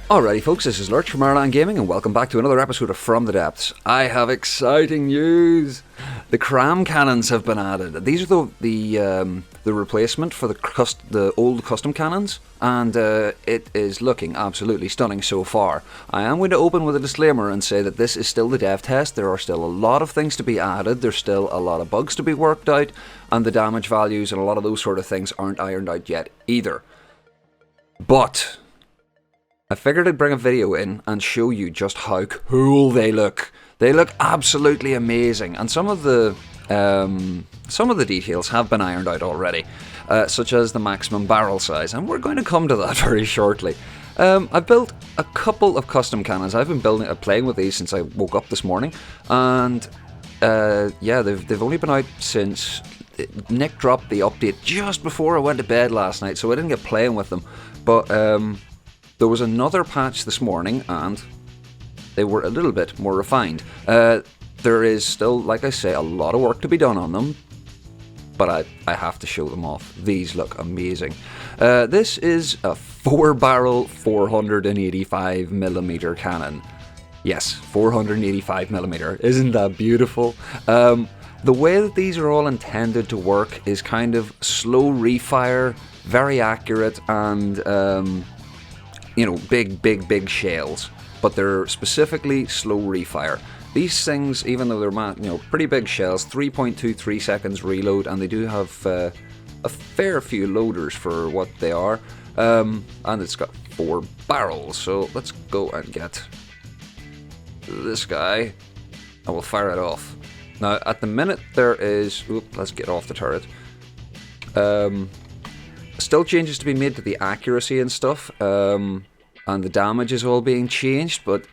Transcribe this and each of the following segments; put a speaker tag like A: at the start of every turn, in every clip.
A: Alrighty folks, this is Lurch from Ireland Gaming and welcome back to another episode of From the Depths. I have exciting news! The CRAM cannons have been added. These are the replacement for the old custom cannons, and it is looking absolutely stunning so far. I am going to open with a disclaimer and say that this is still the dev test. There are still a lot of things to be added, there's still a lot of bugs to be worked out, and the damage values and a lot of those sort of things aren't ironed out yet either. But I figured I'd bring a video in and show you just how cool they look. They look absolutely amazing, and some of the details have been ironed out already, such as the maximum barrel size, and we're going to come to that very shortly. I've built a couple of custom cannons. I've been playing with these since I woke up this morning, and yeah, they've only been out since Nick dropped the update just before I went to bed last night, so I didn't get playing with them, but there was another patch this morning and they were a little bit more refined. There is still, like I say, a lot of work to be done on them, but I have to show them off. These look amazing. This is a 4-barrel 485mm cannon. Yes, 485mm. Isn't that beautiful? The way that these are all intended to work is kind of slow refire, very accurate, and big shells, but they're specifically slow refire. These things, even though they're pretty big shells, 3.23 seconds reload, and they do have a fair few loaders for what they are, and it's got 4 barrels. So let's go and get this guy, and we'll fire it off. Now, at the minute there is, let's get off the turret. Still changes to be made to the accuracy and stuff, and the damage is all being changed, but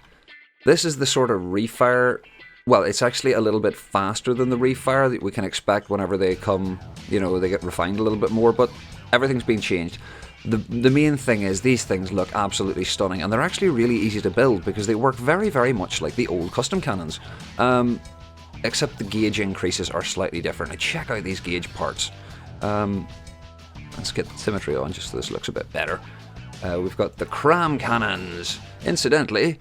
A: this is the sort of refire. Well, it's actually a little bit faster than the refire that we can expect whenever they come, they get refined a little bit more, but everything's been changed. The main thing is these things look absolutely stunning, and they're actually really easy to build because they work very, very much like the old custom cannons, except the gauge increases are slightly different. Now check out these gauge parts. Let's get the symmetry on just so this looks a bit better. We've got the CRAM cannons. Incidentally,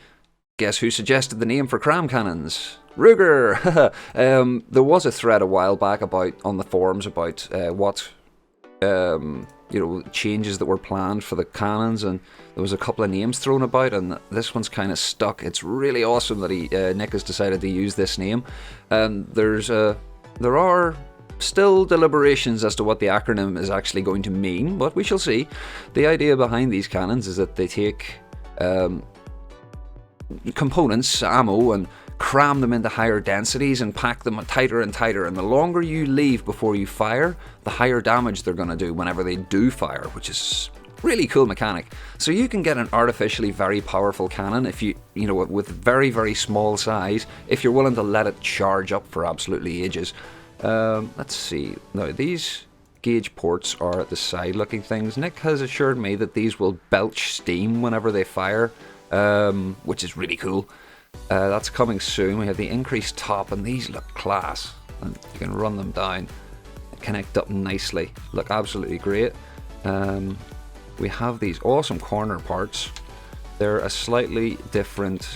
A: guess who suggested the name for CRAM cannons? Ruger! There was a thread a while back on the forums about what changes that were planned for the cannons, and there was a couple of names thrown about, and this one's kind of stuck. It's really awesome that Nick has decided to use this name. There are still deliberations as to what the acronym is actually going to mean, but we shall see. The idea behind these cannons is that they take components, ammo, and cram them into higher densities and pack them tighter and tighter, and the longer you leave before you fire, the higher damage they're going to do whenever they do fire, which is really cool mechanic. So you can get an artificially very powerful cannon if with very, very small size, if you're willing to let it charge up for absolutely ages. Let's see. Now, these gauge ports are at the side looking things. Nick has assured me that these will belch steam whenever they fire, which is really cool. That's coming soon. We have the increased top, and these look class. And you can run them down, connect up nicely. Look absolutely great. We have these awesome corner parts. They're a slightly different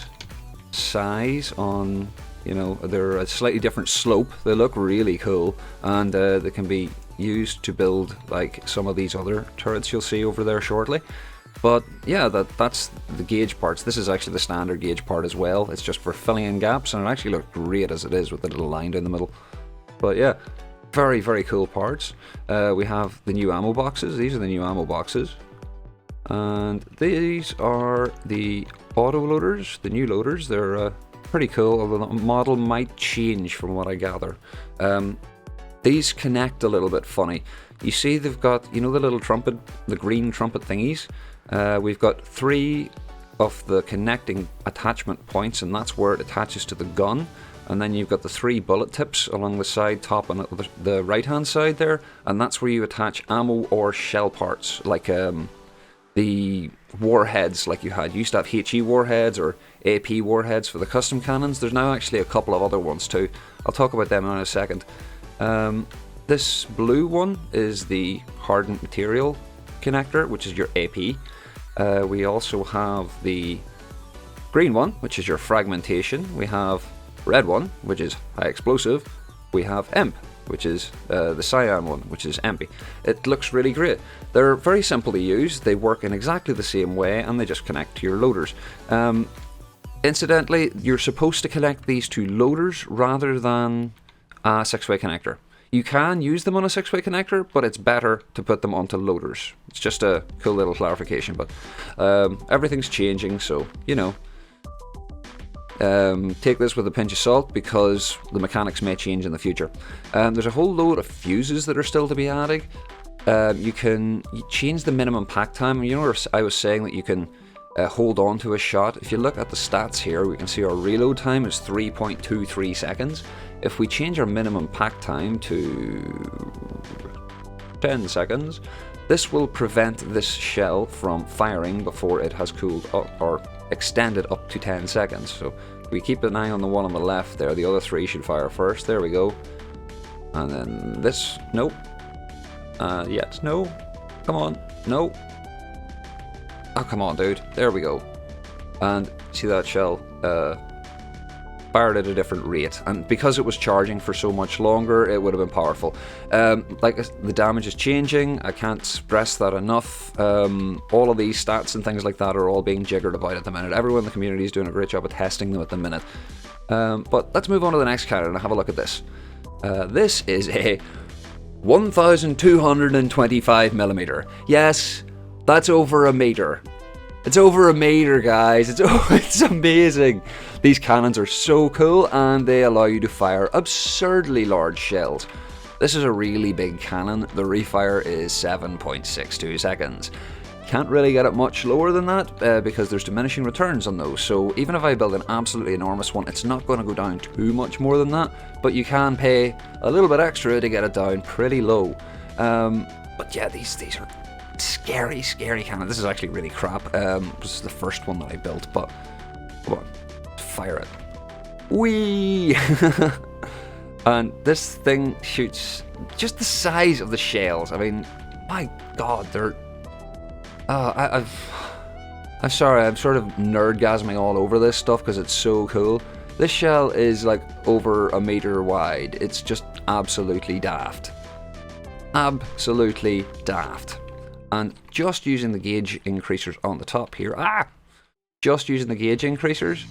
A: size on... they're a slightly different slope. They look really cool, and they can be used to build like some of these other turrets you'll see over there shortly. But yeah, that's the gauge parts. This is actually the standard gauge part as well. It's just for filling in gaps, and it actually looks great as it is with the little line down the middle. But yeah, very, very cool parts. We have the new ammo boxes. These are the new ammo boxes. And these are the auto loaders, the new loaders. They're pretty cool, although the model might change from what I gather. These connect a little bit funny. You see they've got, the little trumpet, the green trumpet thingies. We've got 3 of the connecting attachment points, and that's where it attaches to the gun. And then you've got the 3 bullet tips along the side, top, and the right-hand side there, and that's where you attach ammo or shell parts, like the warheads like you used to have HE warheads or AP warheads for the custom cannons. There's now actually a couple of other ones too. I'll talk about them in a second. This blue one is the hardened material connector, which is your AP. We also have the green one, which is your fragmentation. We have red one, which is high explosive. We have EMP, which is the cyan one, which is empty. It looks really great. They're very simple to use. They work in exactly the same way, and they just connect to your loaders. Incidentally, you're supposed to connect these to loaders rather than a 6-way connector. You can use them on a 6-way connector, but it's better to put them onto loaders. It's just a cool little clarification, but everything's changing, so, you know. Take this with a pinch of salt because the mechanics may change in the future. There's a whole load of fuses that are still to be added. You can change the minimum pack time. You know, I was saying that you can hold on to a shot. If you look at the stats here, we can see our reload time is 3.23 seconds. If we change our minimum pack time to 10 seconds, this will prevent this shell from firing before it has cooled up or extended up to 10 seconds. So we keep an eye on the one on the left there. The other 3 should fire first. There we go. And then this, nope. Yes, no. Come on, no. Oh, come on, dude. There we go. And see that shell fired at a different rate. And because it was charging for so much longer, it would have been powerful. Like, the damage is changing. I can't stress that enough. All of these stats and things like that are all being jiggered about at the minute. Everyone in the community is doing a great job of testing them at the minute. But let's move on to the next cannon and have a look at this. This is a 1225mm. Yes, that's over a meter. It's over a meter, guys. It's amazing. These cannons are so cool, and they allow you to fire absurdly large shells. This is a really big cannon. The refire is 7.62 seconds. Can't really get it much lower than that because there's diminishing returns on those. So even if I build an absolutely enormous one, it's not going to go down too much more than that. But you can pay a little bit extra to get it down pretty low. But yeah, these are scary cannon. This is actually really crap. This is the first one that I built, but come on, fire it. Whee! And this thing shoots just the size of the shells. I mean, my god, they're... I'm sorry, I'm sort of nerdgasming all over this stuff because it's so cool. This shell is like over a meter wide. It's just absolutely daft. Absolutely daft. And just using the gauge increasers on the top here, just using the gauge increasers,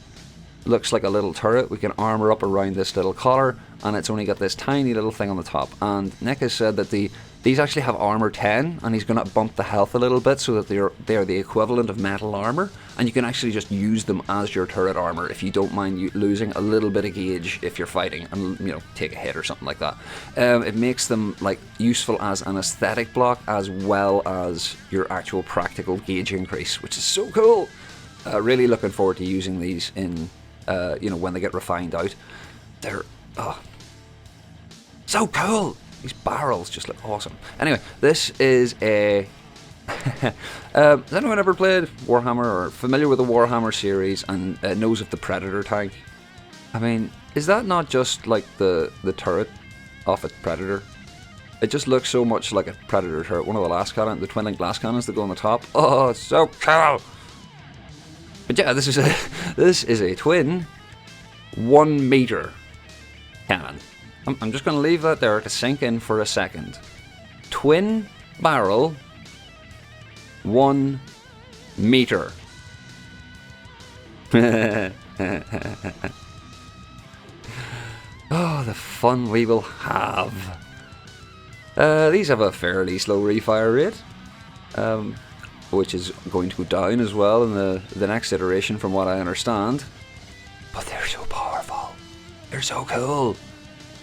A: looks like a little turret. We can armor up around this little collar, and it's only got this tiny little thing on the top. And Nick has said that these actually have armor 10, and he's going to bump the health a little bit so that they're the equivalent of metal armor, and you can actually just use them as your turret armor if you don't mind losing a little bit of gauge if you're fighting and, you know, take a hit or something like that. It makes them like useful as an aesthetic block as well as your actual practical gauge increase, which is so cool. Really looking forward to using these in you know, when they get refined out. They're so cool. These barrels just look awesome. Anyway, this is a... has anyone ever played Warhammer or familiar with the Warhammer series and knows of the Predator tank? I mean, is that not just like the turret off a Predator? It just looks so much like a Predator turret. One of the last cannon, the twin-link glass cannons that go on the top. Oh, it's so cool! But yeah, this is a twin 1 meter cannon. I'm just going to leave that there to sink in for a second. Twin barrel, 1 meter. Oh, the fun we will have. These have a fairly slow refire rate, which is going to go down as well in the next iteration from what I understand. But they're so powerful. They're so cool.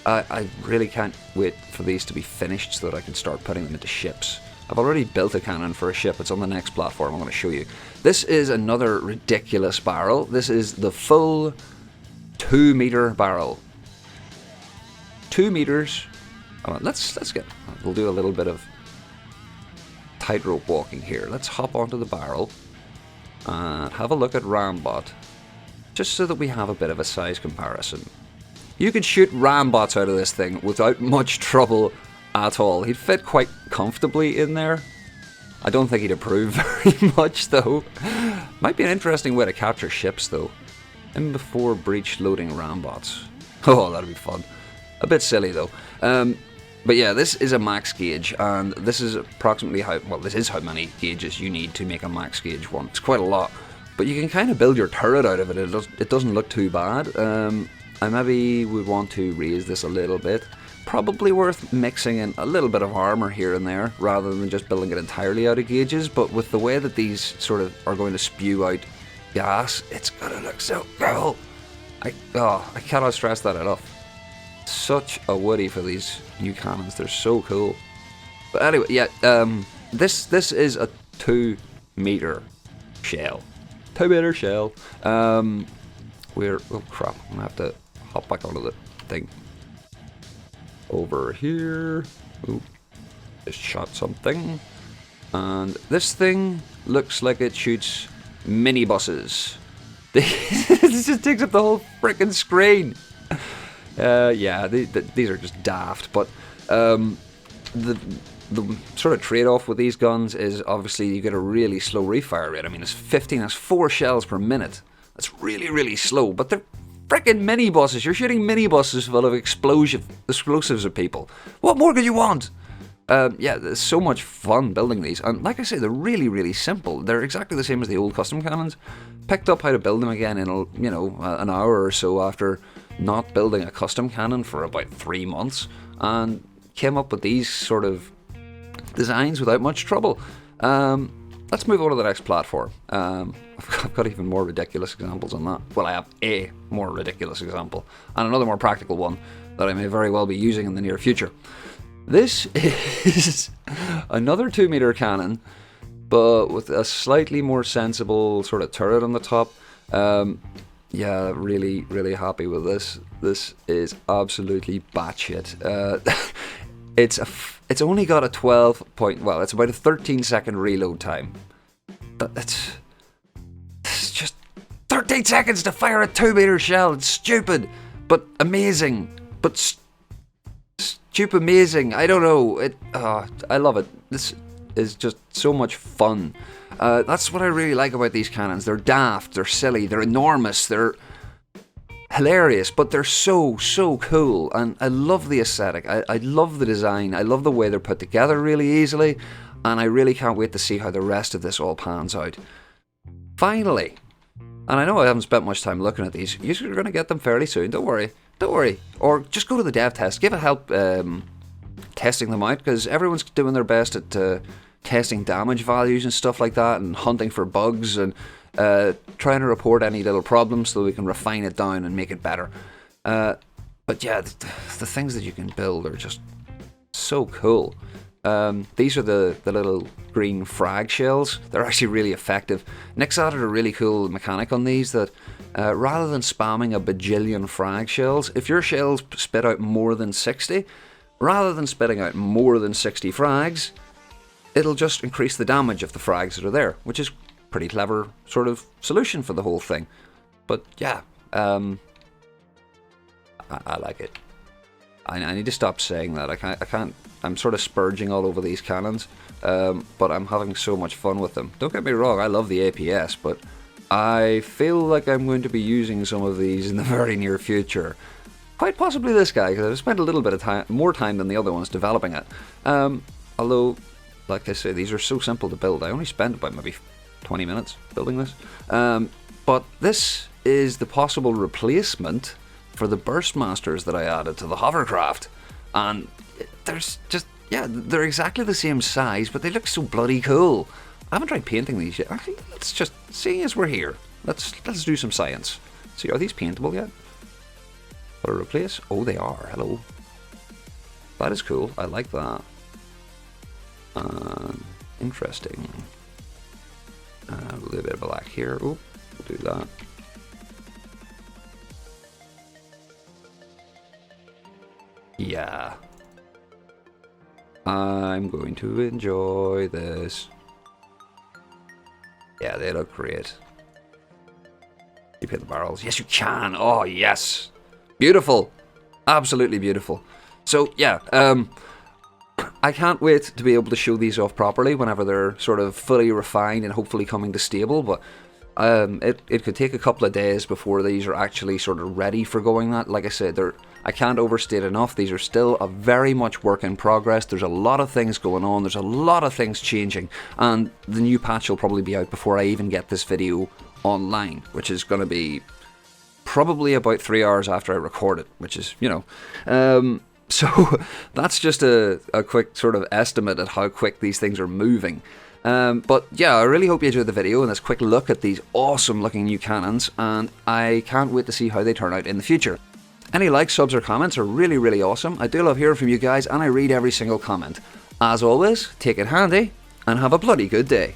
A: I really can't wait for these to be finished so that I can start putting them into ships. I've already built a cannon for a ship. It's on the next platform. I'm going to show you. This is another ridiculous barrel. This is the full 2 meter barrel. 2 meters. Let's get... We'll do a little bit of tightrope walking here. Let's hop onto the barrel and have a look at Rambot, just so that we have a bit of a size comparison. You could shoot Rambots out of this thing without much trouble at all. He'd fit quite comfortably in there. I don't think he'd approve very much, though. Might be an interesting way to capture ships, though. In before breach loading ram bots. Oh, that'd be fun. A bit silly, though. But yeah, this is a max gauge, and this is approximately this is how many gauges you need to make a max gauge one. It's quite a lot. But you can kind of build your turret out of it. It doesn't look too bad. I maybe would want to raise this a little bit. Probably worth mixing in a little bit of armor here and there, rather than just building it entirely out of gauges. But with the way that these sort of are going to spew out gas, it's gonna look so cool. I cannot stress that enough. Such a woody for these new cannons. They're so cool. But anyway, yeah, this is a 2-meter shell. 2-meter shell. Oh crap! I'm gonna have to hop back onto the thing. Over here. Ooh, just shot something. And this thing looks like it shoots minibuses. This just takes up the whole frickin' screen. Yeah, these are just daft. But the sort of trade-off with these guns is obviously you get a really slow refire rate. I mean, it's 4 shells per minute. That's really, really slow. But they're frickin' minibuses. You're shooting minibuses full of explosives at people. What more could you want? Yeah, there's so much fun building these. And like I say, they're really, really simple. They're exactly the same as the old custom cannons. Picked up how to build them again in an hour or so after not building a custom cannon for about 3 months, and came up with these sort of designs without much trouble. Let's move on to the next platform. I've got even more ridiculous examples on that. Well, I have a more ridiculous example, and another more practical one that I may very well be using in the near future. This is another 2-meter cannon, but with a slightly more sensible sort of turret on the top. Yeah, really, really happy with this. This is absolutely batshit. It's only got a it's about a 13-second reload time. It's just 13 seconds to fire a 2-meter shell. It's stupid, but amazing. But stupid amazing. I don't know. I love it. This is just so much fun. That's what I really like about these cannons. They're daft, they're silly, they're enormous, they're hilarious, but they're so cool. And I love the aesthetic. I love the design. I love the way they're put together really easily. And I really can't wait to see how the rest of this all pans out. Finally, and I know I haven't spent much time looking at these, you're going to get them fairly soon. Don't worry. Or just go to the Devtest. Give a help testing them out, because everyone's doing their best at testing damage values and stuff like that, and hunting for bugs, and trying to report any little problems so we can refine it down and make it better. But yeah, the things that you can build are just so cool. These are the little green frag shells. They're actually really effective. Nick's added a really cool mechanic on these that rather than spamming a bajillion frag shells, if your shells spit out more than 60, rather than spitting out more than 60 frags, it'll just increase the damage of the frags that are there, which is pretty clever sort of solution for the whole thing. But yeah, I like it. I need to stop saying that. I can't. I'm sort of spurging all over these cannons, but I'm having so much fun with them. Don't get me wrong, I love the APS, but I feel like I'm going to be using some of these in the very near future. Quite possibly this guy, because I've spent a little bit of more time than the other ones developing it. Although, like I say, these are so simple to build. I only spent about maybe 20 minutes building this. But this is the possible replacement for the Burstmasters that I added to the hovercraft. And there's just, yeah, they're exactly the same size, but they look so bloody cool. I haven't tried painting these yet. Actually, let's just see as we're here. Let's do some science. See, are these paintable yet? What to replace? Oh, they are. Hello. That is cool. I like that. Interesting. A little bit of black here. Oh, we'll do that. Yeah. I'm going to enjoy this. Yeah, they look great. You paint the barrels? Yes, you can. Oh, yes. Beautiful. Absolutely beautiful. So, yeah, I can't wait to be able to show these off properly whenever they're sort of fully refined and hopefully coming to stable, but it could take a couple of days before these are actually sort of ready for going that. Like I said, I can't overstate enough, these are still a very much work in progress. There's a lot of things going on, there's a lot of things changing, and the new patch will probably be out before I even get this video online, which is going to be probably about 3 hours after I record it, which is, so that's just a quick sort of estimate at how quick these things are moving. But yeah, I really hope you enjoyed the video and this quick look at these awesome looking new cannons, and I can't wait to see how they turn out in the future. Any likes, subs or comments are really, really awesome. I do love hearing from you guys, and I read every single comment. As always, take it handy and have a bloody good day.